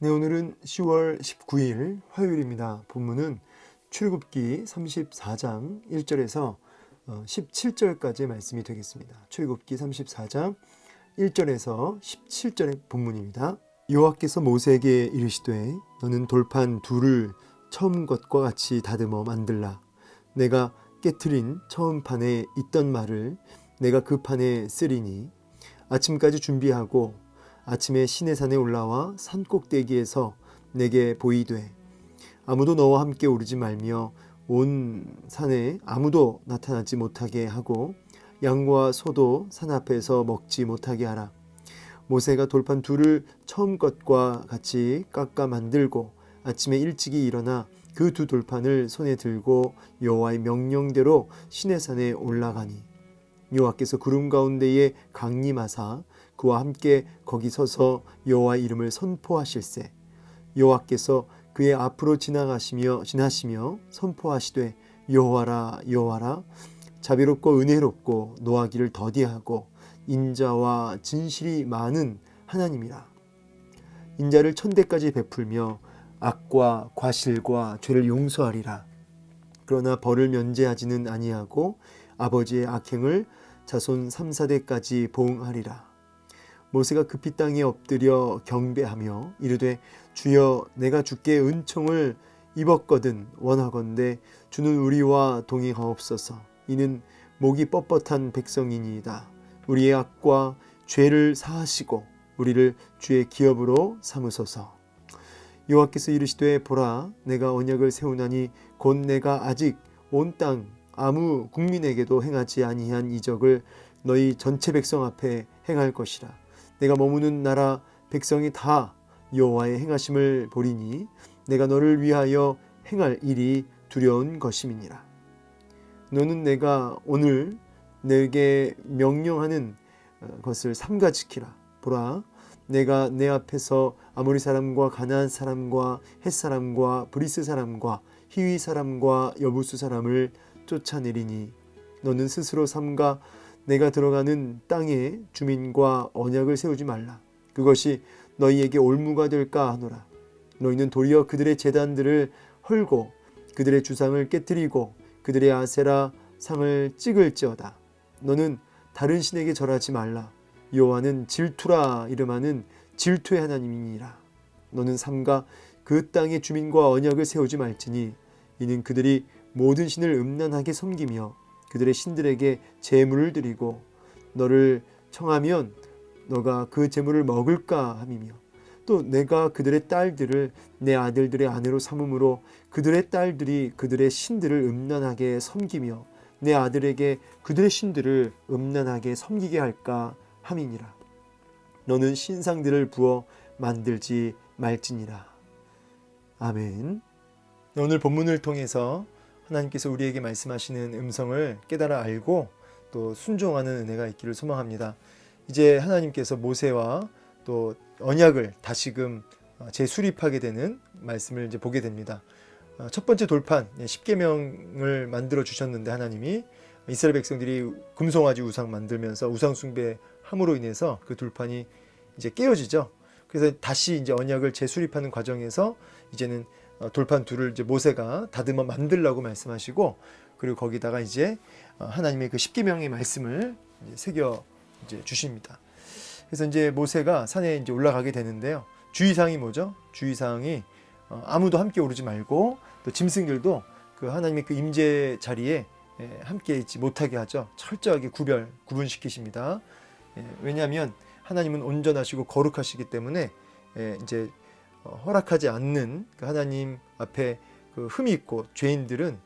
네, 오늘은 10월 19일 화요일입니다. 본문은 출애굽기 34장 1절에서 17절까지의 말씀이 되겠습니다. 출애굽기 34장 1절에서 17절의 본문입니다. 여호와께서 모세에게 이르시되 너는 돌판 둘을 처음 것과 같이 다듬어 만들라. 내가 깨트린 처음 판에 있던 말을 내가 그 판에 쓰리니 아침까지 준비하고 아침에 시내산에 올라와 산 꼭대기에서 내게 보이되 아무도 너와 함께 오르지 말며 온 산에 아무도 나타나지 못하게 하고 양과 소도 산 앞에서 먹지 못하게 하라. 모세가 돌판 둘을 처음 것과 같이 깎아 만들고 아침에 일찍이 일어나 그 두 돌판을 손에 들고 여호와의 명령대로 시내산에 올라가니 여호와께서 구름 가운데에 강림하사 그와 함께 거기 서서 여호와의 이름을 선포하실세. 여호와께서 그의 앞으로 지나시며 선포하시되 여호와라 여호와라 자비롭고 은혜롭고 노하기를 더디하고 인자와 진실이 많은 하나님이라. 인자를 천대까지 베풀며 악과 과실과 죄를 용서하리라. 그러나 벌을 면제하지는 아니하고 아버지의 악행을 자손 3, 4대까지 보응하리라. 모세가 급히 땅에 엎드려 경배하며 이르되 주여 내가 주께 은총을 입었거든 원하건대 주는 우리와 동행하옵소서. 이는 목이 뻣뻣한 백성이니이다. 우리의 악과 죄를 사하시고 우리를 주의 기업으로 삼으소서. 여호와께서 이르시되 보라 내가 언약을 세우나니 곧 내가 아직 온 땅 아무 국민에게도 행하지 아니한 이적을 너희 전체 백성 앞에 행할 것이라. 내가 머무는 나라 백성이 다 여호와의 행하심을 보리니 내가 너를 위하여 행할 일이 두려운 것임이니라. 너는 내가 오늘 내게 명령하는 것을 삼가 지키라. 보라 내가 내 앞에서 아모리 사람과 가나안 사람과 헷 사람과 브리스 사람과 히위 사람과 여부수 사람을 쫓아내리니 너는 스스로 삼가 내가 들어가는 땅의 주민과 언약을 세우지 말라. 그것이 너희에게 올무가 될까 하노라. 너희는 도리어 그들의 제단들을 헐고 그들의 주상을 깨뜨리고 그들의 아세라 상을 찍을지어다. 너는 다른 신에게 절하지 말라. 여호와는 질투라 이름하는 질투의 하나님이니라. 너는 삼가 그 땅의 주민과 언약을 세우지 말지니 이는 그들이 모든 신을 음란하게 섬기며 그들의 신들에게 제물을 드리고 너를 청하면 너가 그 제물을 먹을까 함이며 또 내가 그들의 딸들을 내 아들들의 아내로 삼음으로 그들의 딸들이 그들의 신들을 음란하게 섬기며 내 아들에게 그들의 신들을 음란하게 섬기게 할까 함이니라. 너는 신상들을 부어 만들지 말지니라. 아멘. 오늘 본문을 통해서 하나님께서 우리에게 말씀하시는 음성을 깨달아 알고 또 순종하는 은혜가 있기를 소망합니다. 이제 하나님께서 모세와 또 언약을 다시금 재수립하게 되는 말씀을 이제 보게 됩니다. 첫 번째 돌판 10계명을 만들어 주셨는데 하나님이 이스라엘 백성들이 금송아지 우상 만들면서 우상 숭배함으로 인해서 그 돌판이 이제 깨어지죠. 그래서 다시 이제 언약을 재수립하는 과정에서 이제는 돌판 둘을 이제 모세가 다듬어 만들라고 말씀하시고 그리고 거기다가 이제 하나님의 그 10계명의 말씀을 이제 새겨 이제 주십니다. 그래서 이제 모세가 산에 이제 올라가게 되는데요. 주의사항이 뭐죠? 주의사항이 아무도 함께 오르지 말고 또 짐승들도 그 하나님의 그 임재 자리에 함께 있지 못하게 하죠. 철저하게 구분시키십니다. 왜냐하면 하나님은 온전하시고 거룩하시기 때문에 이제 허락하지 않는 그 하나님 앞에 그 흠이 있고 죄인들은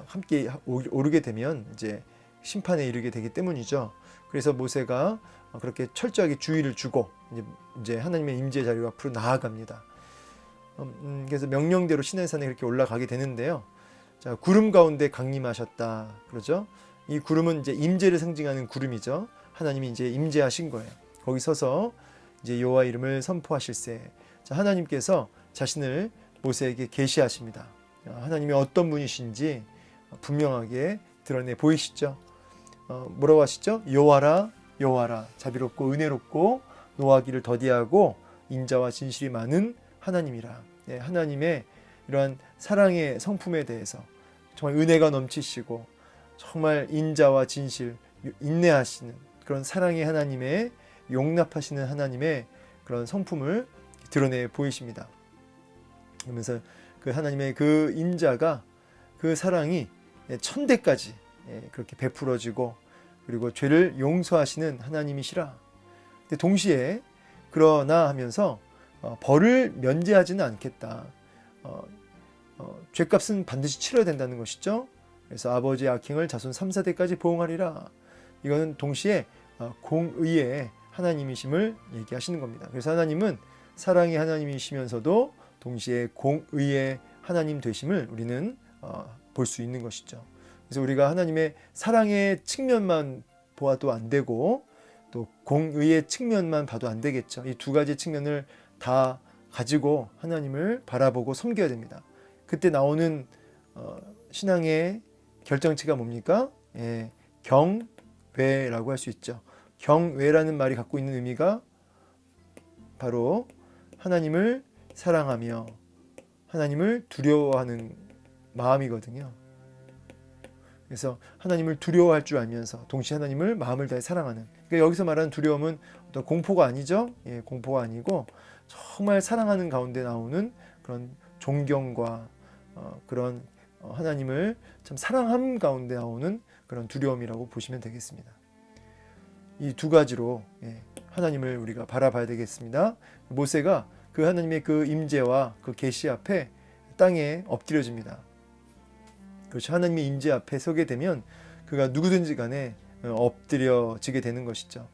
함께 오르게 되면 이제 심판에 이르게 되기 때문이죠. 그래서 모세가 그렇게 철저하게 주의를 주고 이제 하나님의 임재 자리로 앞으로 나아갑니다. 그래서 명령대로 시내산에 그렇게 올라가게 되는데요. 자, 구름 가운데 강림하셨다 그러죠. 이 구름은 이제 임재를 상징하는 구름이죠. 하나님이 이제 임재하신 거예요. 거기 서서 이제 여호와 이름을 선포하실세. 자, 하나님께서 자신을 모세에게 계시하십니다. 하나님이 어떤 분이신지 분명하게 드러내 보이시죠. 뭐라고 하시죠? 여호와라 여호와라 자비롭고 은혜롭고 노하기를 더디하고 인자와 진실이 많은 하나님이라. 예, 하나님의 이러한 사랑의 성품에 대해서 정말 은혜가 넘치시고 정말 인자와 진실, 인내하시는 그런 사랑의 하나님의 용납하시는 하나님의 그런 성품을 드러내 보이십니다. 그러면서 그 하나님의 그 인자가 그 사랑이 천대까지 그렇게 베풀어지고 그리고 죄를 용서하시는 하나님이시라. 근데 동시에 그러나 하면서 벌을 면제하지는 않겠다. 죄값은 반드시 치러야 된다는 것이죠. 그래서 아버지의 악행을 자손 3, 4대까지 보응하리라. 이거는 동시에 공의의 하나님이심을 얘기하시는 겁니다. 그래서 하나님은 사랑의 하나님이시면서도 동시에 공의의 하나님 되심을 우리는 볼 수 있는 것이죠. 그래서 우리가 하나님의 사랑의 측면만 보아도 안 되고 또 공의의 측면만 봐도 안 되겠죠. 이 두 가지 측면을 다 가지고 하나님을 바라보고 섬겨야 됩니다. 그때 나오는 신앙의 결정체가 뭡니까? 예, 경외라고 할 수 있죠. 경외라는 말이 갖고 있는 의미가 바로 하나님을 사랑하며 하나님을 두려워하는 마음이거든요. 그래서 하나님을 두려워할 줄 알면서 동시에 하나님을 마음을 다해 사랑하는. 그러니까 여기서 말하는 두려움은 어떤 공포가 아니죠. 예, 공포가 아니고 정말 사랑하는 가운데 나오는 그런 존경과 그런 하나님을 참 사랑함 가운데 나오는 그런 두려움이라고 보시면 되겠습니다. 이 두 가지로 하나님을 우리가 바라봐야 되겠습니다. 모세가 그 하나님의 그 임재와 그 계시 앞에 땅에 엎드려집니다. 그렇죠. 하나님의 임재 앞에 서게 되면 그가 누구든지 간에 엎드려지게 되는 것이죠.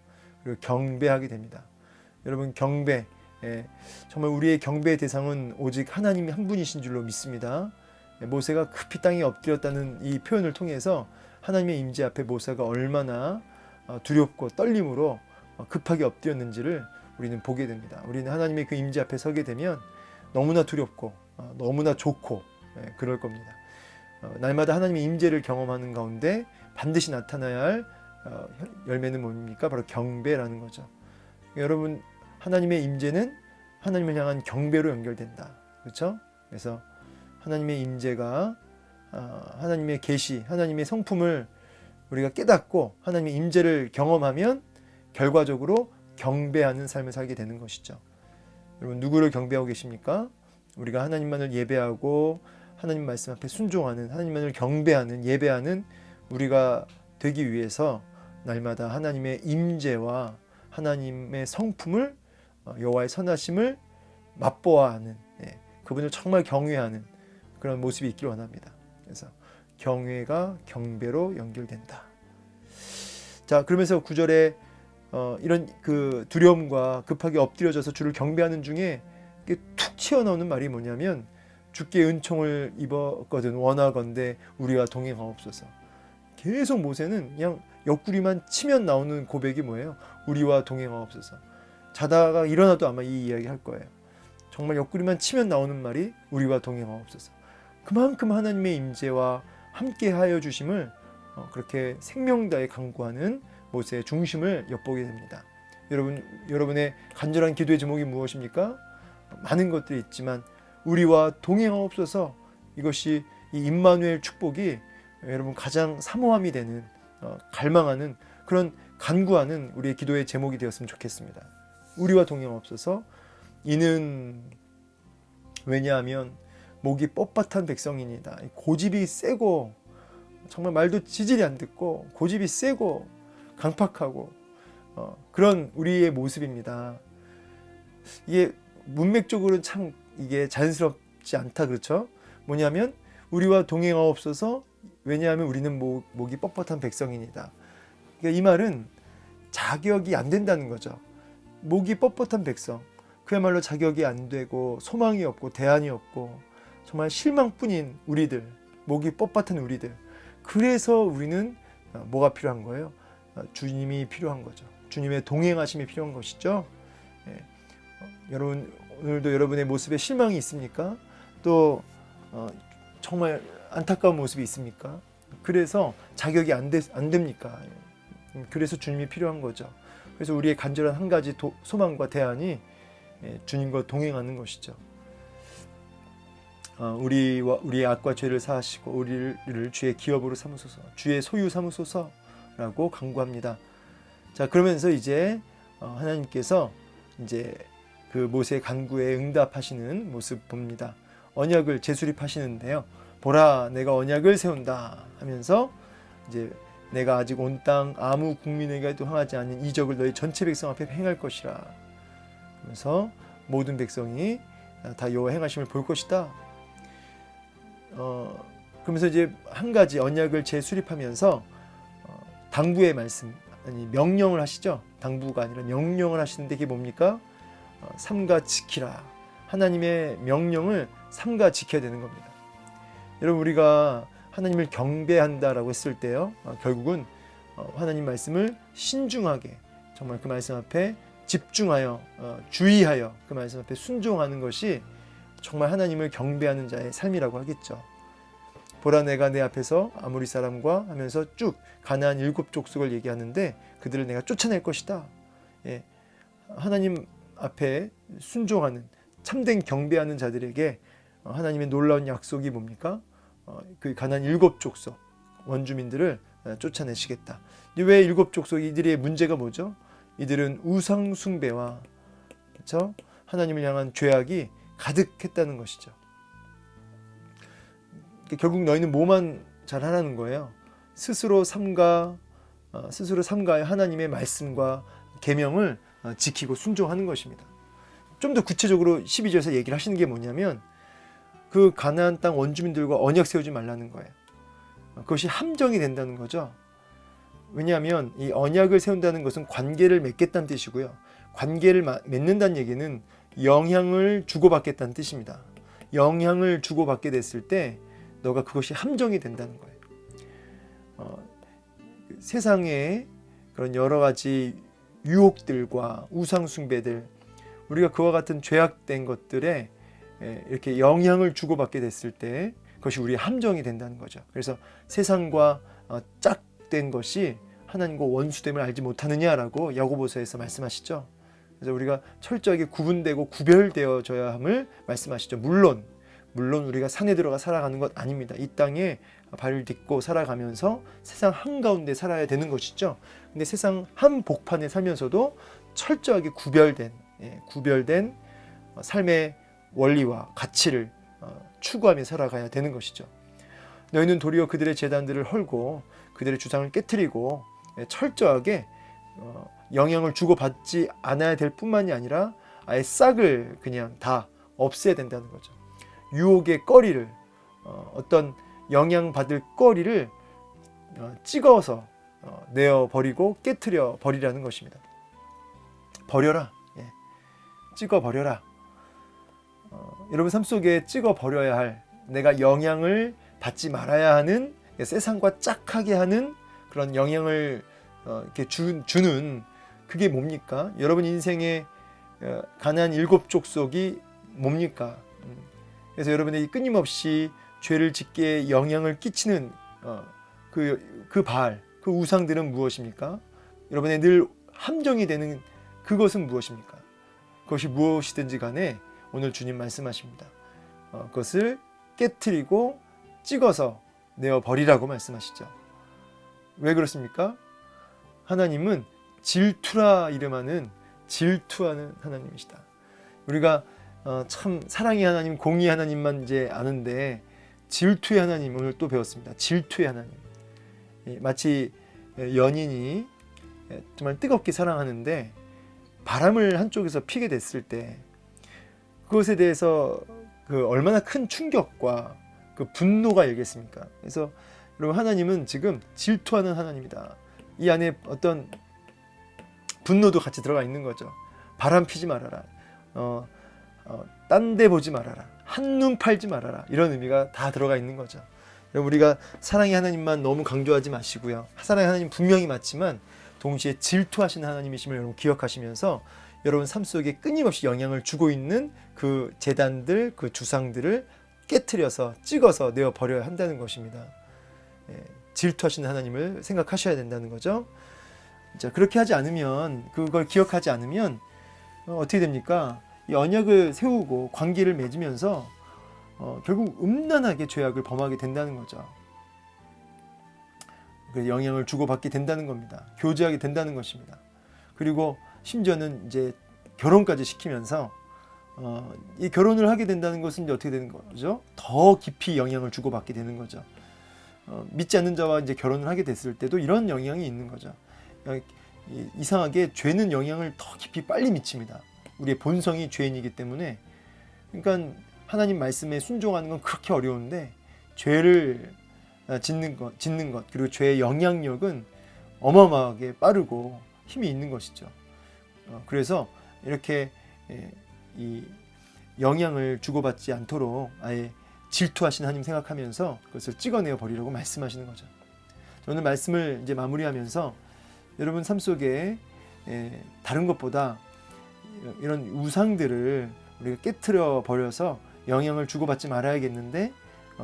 그리고 경배하게 됩니다. 여러분 경배, 정말 우리의 경배의 대상은 오직 하나님이 한 분이신 줄로 믿습니다. 모세가 급히 땅에 엎드렸다는 이 표현을 통해서 하나님의 임재 앞에 모세가 얼마나 두렵고 떨림으로 급하게 엎드렸는지를 우리는 보게 됩니다. 우리는 하나님의 그 임재 앞에 서게 되면 너무나 두렵고 너무나 좋고 그럴 겁니다. 날마다 하나님의 임재를 경험하는 가운데 반드시 나타나야 할 열매는 뭡니까? 바로 경배라는 거죠. 여러분 하나님의 임재는 하나님을 향한 경배로 연결된다. 그렇죠? 그래서 하나님의 임재가 하나님의 계시, 하나님의 성품을 우리가 깨닫고 하나님의 임재를 경험하면 결과적으로 경배하는 삶을 살게 되는 것이죠. 여러분 누구를 경배하고 계십니까? 우리가 하나님만을 예배하고 하나님 말씀 앞에 순종하는, 하나님만을 경배하는, 예배하는 우리가 되기 위해서 날마다 하나님의 임재와 하나님의 성품을 여호와의 선하심을 맛보아하는, 그분을 정말 경외하는 그런 모습이 있기를 원합니다. 그래서 경외가 경배로 연결된다. 자, 그러면서 9절에 이런 그 두려움과 급하게 엎드려져서 주를 경배하는 중에 툭 튀어나오는 말이 뭐냐면 주께 은총을 입었거든 원하건대 우리와 동행하옵소서. 계속 모세는 그냥 옆구리만 치면 나오는 고백이 뭐예요? 우리와 동행하옵소서. 자다가 일어나도 아마 이 이야기 할 거예요. 정말 옆구리만 치면 나오는 말이 우리와 동행하옵소서. 그만큼 하나님의 임재와 함께 하여 주심을 그렇게 생명 다해 간구하는 모세의 중심을 엿보게 됩니다. 여러분의 간절한 기도의 제목이 무엇입니까? 많은 것들이 있지만 우리와 동행하옵소서. 이것이 이 임마누엘 축복이 여러분 가장 사모함이 되는 갈망하는 그런 간구하는 우리의 기도의 제목이 되었으면 좋겠습니다. 우리와 동행하옵소서. 이는 왜냐하면 목이 뻣뻣한 백성이니다. 고집이 세고 정말 말도 지질이 안 듣고 고집이 세고 강팍하고 그런 우리의 모습입니다. 이게 문맥적으로는 참 이게 자연스럽지 않다, 그렇죠? 뭐냐면 우리와 동행하옵소서. 왜냐하면 우리는 목이 뻣뻣한 백성이니다. 그러니까 이 말은 자격이 안 된다는 거죠. 목이 뻣뻣한 백성, 그야말로 자격이 안 되고 소망이 없고 대안이 없고 정말 실망뿐인 우리들, 목이 뻣뻣한 우리들. 그래서 우리는 뭐가 필요한 거예요? 주님이 필요한 거죠. 주님의 동행하심이 필요한 것이죠. 여러분 오늘도 여러분의 모습에 실망이 있습니까? 또 정말 안타까운 모습이 있습니까? 그래서 자격이 안 됩니까? 그래서 주님이 필요한 거죠. 그래서 우리의 간절한 한 가지 소망과 대안이 주님과 동행하는 것이죠. 우리의 악과 죄를 사하시고 우리를 주의 기업으로 삼으소서, 주의 소유 삼으소서라고 간구합니다. 자, 그러면서 이제 하나님께서 이제 그 모세의 간구에 응답하시는 모습 봅니다. 언약을 재수립하시는데요. 보라, 내가 언약을 세운다 하면서 이제 내가 아직 온 땅 아무 국민에게도 행하지 않은 이적을 너희 전체 백성 앞에 행할 것이라. 그래서 모든 백성이 다 여호와 행하심을 볼 것이다. 그러면서 이제 한 가지 언약을 재수립하면서 당부의 말씀, 아니 명령을 하시죠. 당부가 아니라 명령을 하시는데 이게 뭡니까? 삼가 지키라. 하나님의 명령을 삼가 지켜야 되는 겁니다. 여러분, 우리가 하나님을 경배한다라고 했을 때요, 결국은 하나님 말씀을 신중하게 정말 그 말씀 앞에 집중하여 주의하여 그 말씀 앞에 순종하는 것이 정말 하나님을 경배하는 자의 삶이라고 하겠죠. 보라, 내가 내 앞에서 아모리 사람과 하면서 쭉 가나안 7 족속을 얘기하는데 그들을 내가 쫓아낼 것이다. 예, 하나님 앞에 순종하는 참된 경배하는 자들에게 하나님의 놀라운 약속이 뭡니까? 그 가나안 7 족속 원주민들을 쫓아내시겠다. 왜 7 족속? 이들의 문제가 뭐죠? 이들은 우상 숭배와 그렇죠? 하나님을 향한 죄악이 가득했다는 것이죠. 결국 너희는 뭐만 잘하라는 거예요? 스스로 삼가의 하나님의 말씀과 계명을 지키고 순종하는 것입니다. 좀 더 구체적으로 12절에서 얘기를 하시는 게 뭐냐면 그 가나안 땅 원주민들과 언약 세우지 말라는 거예요. 그것이 함정이 된다는 거죠. 왜냐하면 이 언약을 세운다는 것은 관계를 맺겠다는 뜻이고요. 관계를 맺는다는 얘기는 영향을 주고받겠다는 뜻입니다. 영향을 주고받게 됐을 때 너가 그것이 함정이 된다는 거예요. 세상에 그런 여러 가지 유혹들과 우상 숭배들, 우리가 그와 같은 죄악된 것들에 이렇게 영향을 주고받게 됐을 때 그것이 우리의 함정이 된다는 거죠. 그래서 세상과 짝된 것이 하나님과 원수됨을 알지 못하느냐라고 야고보서에서 말씀하시죠. 그래서 우리가 철저하게 구분되고 구별되어져야 함을 말씀하시죠. 물론 우리가 산에 들어가 살아가는 것 아닙니다. 이 땅에 발을 딛고 살아가면서 세상 한가운데 살아야 되는 것이죠. 근데 세상 한복판에 살면서도 철저하게 구별된 삶의 원리와 가치를 추구하며 살아가야 되는 것이죠. 너희는 도리어 그들의 제단들을 헐고 그들의 주상을 깨트리고 철저하게 영향을 주고받지 않아야 될 뿐만이 아니라 아예 싹을 그냥 다 없애야 된다는 거죠. 유혹의 꺼리를 어떤 영향받을 꺼리를 찍어서 내어버리고 깨트려 버리라는 것입니다. 버려라. 찍어 버려라. 여러분 삶 속에 찍어 버려야 할, 내가 영향을 받지 말아야 하는, 세상과 짝하게 하는 그런 영향을 이렇게 주는 그게 뭡니까? 여러분 인생의 가나안 7 족속이 뭡니까? 그래서 여러분에게 끊임없이 죄를 짓게 영향을 끼치는 그 바알, 그 우상들은 무엇입니까? 여러분의 늘 함정이 되는 그것은 무엇입니까? 그것이 무엇이든지 간에 오늘 주님 말씀하십니다. 그것을 깨트리고 찍어서 내어버리라고 말씀하시죠. 왜 그렇습니까? 하나님은 질투라 이름하는 질투하는 하나님이시다. 우리가 참 사랑의 하나님, 공의의 하나님만 이제 아는데 질투의 하나님 오늘 또 배웠습니다. 질투의 하나님. 마치 연인이 정말 뜨겁게 사랑하는데 바람을 한쪽에서 피게 됐을 때 그것에 대해서 그 얼마나 큰 충격과 그 분노가 일겠습니까? 그래서 여러분 하나님은 지금 질투하는 하나님이다. 이 안에 어떤 분노도 같이 들어가 있는 거죠. 바람 피지 말아라. 딴 데 보지 말아라. 한눈 팔지 말아라. 이런 의미가 다 들어가 있는 거죠. 여러분 우리가 사랑의 하나님만 너무 강조하지 마시고요. 사랑의 하나님 분명히 맞지만 동시에 질투하시는 하나님이심을 여러분 기억하시면서 여러분 삶 속에 끊임없이 영향을 주고 있는 그 제단들, 그 주상들을 깨트려서 찍어서 내어버려야 한다는 것입니다. 질투하시는 하나님을 생각하셔야 된다는 거죠. 자, 그렇게 하지 않으면, 그걸 기억하지 않으면 어떻게 됩니까? 이 언약을 세우고 관계를 맺으면서 결국 음란하게 죄악을 범하게 된다는 거죠. 그래서 영향을 주고받게 된다는 겁니다. 교제하게 된다는 것입니다. 그리고 심지어는 이제 결혼까지 시키면서 이 결혼을 하게 된다는 것은 이제 어떻게 되는 거죠? 더 깊이 영향을 주고받게 되는 거죠. 믿지 않는 자와 이제 결혼을 하게 됐을 때도 이런 영향이 있는 거죠. 이상하게 죄는 영향을 더 깊이 빨리 미칩니다. 우리의 본성이 죄인이기 때문에. 그러니까 하나님 말씀에 순종하는 건 그렇게 어려운데 죄를 짓는 것 그리고 죄의 영향력은 어마어마하게 빠르고 힘이 있는 것이죠. 그래서 이렇게 이 영향을 주고받지 않도록 아예 질투하신 하나님 생각하면서 그것을 찍어내어 버리라고 말씀하시는 거죠. 저는 말씀을 이제 마무리하면서 여러분 삶 속에 다른 것보다 이런 우상들을 우리가 깨트려 버려서 영향을 주고받지 말아야겠는데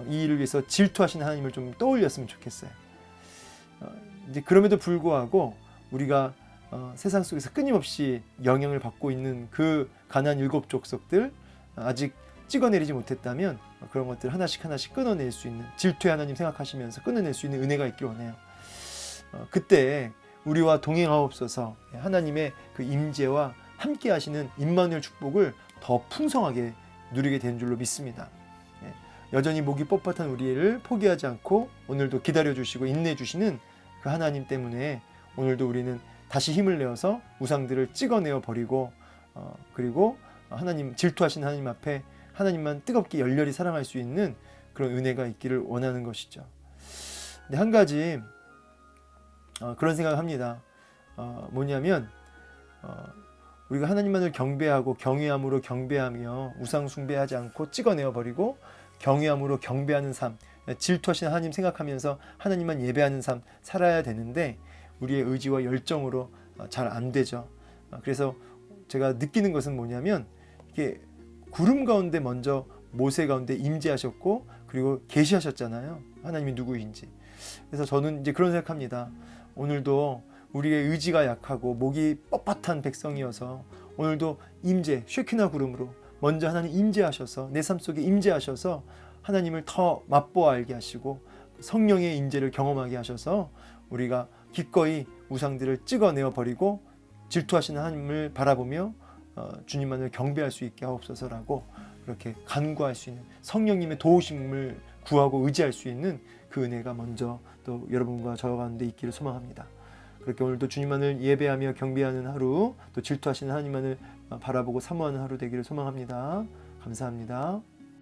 이 일을 위해서 질투하신 하나님을 좀 떠올렸으면 좋겠어요. 이제 그럼에도 불구하고 우리가 세상 속에서 끊임없이 영향을 받고 있는 그 가나안 7 족속들 아직 찍어내리지 못했다면 그런 것들 하나씩 끊어낼 수 있는, 질투의 하나님 생각하시면서 끊어낼 수 있는 은혜가 있길 원해요. 그때 우리와 동행하옵소서. 하나님의 그 임재와 함께 하시는 임마누엘 축복을 더 풍성하게 누리게 된 줄로 믿습니다. 여전히 목이 뻣뻣한 우리를 포기하지 않고 오늘도 기다려주시고 인내해주시는 그 하나님 때문에 오늘도 우리는 다시 힘을 내어서 우상들을 찍어내어 버리고 그리고 하나님, 질투하시는 하나님 앞에 하나님만 뜨겁게 열렬히 사랑할 수 있는 그런 은혜가 있기를 원하는 것이죠. 근데 한 가지 그런 생각을 합니다. 뭐냐면 우리가 하나님만을 경배하고 경외함으로 경배하며 우상 숭배하지 않고 찍어내어 버리고 경외함으로 경배하는 삶, 질투하시는 하나님 생각하면서 하나님만 예배하는 삶 살아야 되는데 우리의 의지와 열정으로 잘 안 되죠. 그래서 제가 느끼는 것은 뭐냐면 이게 구름 가운데 먼저 모세 가운데 임재하셨고 그리고 계시하셨잖아요. 하나님이 누구인지. 그래서 저는 이제 그런 생각합니다. 오늘도 우리의 의지가 약하고 목이 뻣뻣한 백성이어서 오늘도 임재, 쉐키나 구름으로 먼저 하나님 임재하셔서 내 삶 속에 임재하셔서 하나님을 더 맛보아 알게 하시고 성령의 임재를 경험하게 하셔서 우리가 기꺼이 우상들을 찍어내어 버리고 질투하시는 하나님을 바라보며 주님만을 경배할 수 있게 하옵소서라고 이렇게 간구할 수 있는 성령님의 도우심을 구하고 의지할 수 있는 그 은혜가 먼저 또 여러분과 저 가운데 있기를 소망합니다. 그렇게 오늘도 주님만을 예배하며 경배하는 하루, 또 질투하시는 하나님만을 바라보고 사모하는 하루 되기를 소망합니다. 감사합니다.